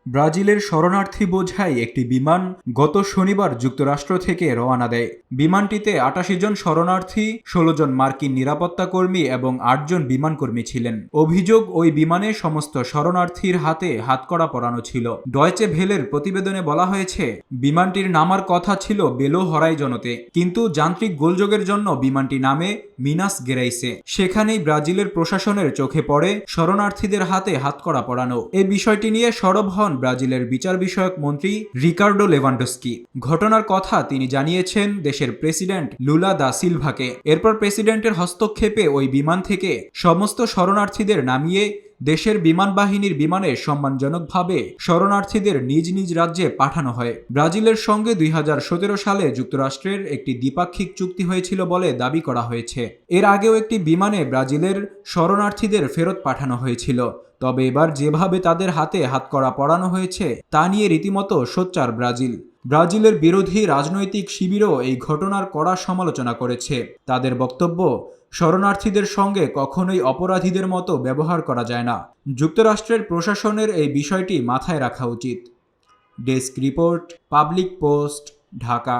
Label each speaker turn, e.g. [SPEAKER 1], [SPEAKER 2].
[SPEAKER 1] ব্রাজিলের শরণার্থী বোঝাই একটি বিমান গত শনিবার যুক্তরাষ্ট্র থেকে রওনা দেয়। বিমানটিতে ৮৮ জন শরণার্থী, ১৬ জন মার্কিন নিরাপত্তা কর্মী এবং ৮ জন বিমানকর্মী ছিলেন। অভিযোগ, ওই বিমানে সমস্ত শরণার্থীর হাতে হাতকড়া পরানো ছিল। ডয়চে ভেলের প্রতিবেদনে বলা হয়েছে, বিমানটির নামার কথা ছিল বেলো হরাইজনোতে, কিন্তু যান্ত্রিক গোলযোগের জন্য বিমানটি নামে মিনাস গেরাইসে। সেখানেই ব্রাজিলের প্রশাসনের চোখে পড়ে শরণার্থীদের হাতে হাতকড়া পরানো। এই বিষয়টি নিয়ে সরব হন ব্রাজিলের বিচার বিষয়ক মন্ত্রী রিকার্ডো লেভানডস্কি। ঘটনার কথা তিনি জানিয়েছেন দেশের প্রেসিডেন্ট লুলা দা সিলভাকে। এরপর প্রেসিডেন্টের হস্তক্ষেপে ওই বিমান থেকে সমস্ত শরণার্থীদের নামিয়ে দেশের বিমান বাহিনীর বিমানে সম্মানজনকভাবে শরণার্থীদের নিজ নিজ রাজ্যে পাঠানো হয়। ব্রাজিলের সঙ্গে ২০১৭ সালে যুক্তরাষ্ট্রের একটি দ্বিপাক্ষিক চুক্তি হয়েছিল বলে দাবি করা হয়েছে। এর আগেও একটি বিমানে ব্রাজিলের শরণার্থীদের ফেরত পাঠানো হয়েছিল। তবে এবার যেভাবে তাদের হাতে হাতকড়া পরানো হয়েছে তা নিয়ে রীতিমতো সোচ্চার ব্রাজিল। ব্রাজিলের বিরোধী রাজনৈতিক শিবিরও এই ঘটনার কড়া সমালোচনা করেছে। তাদের বক্তব্য, শরণার্থীদের সঙ্গে কখনোই অপরাধীদের মতো ব্যবহার করা যায় না। যুক্তরাষ্ট্রের প্রশাসনের এই বিষয়টি মাথায় রাখা উচিত। Desk report, public post, Dhaka.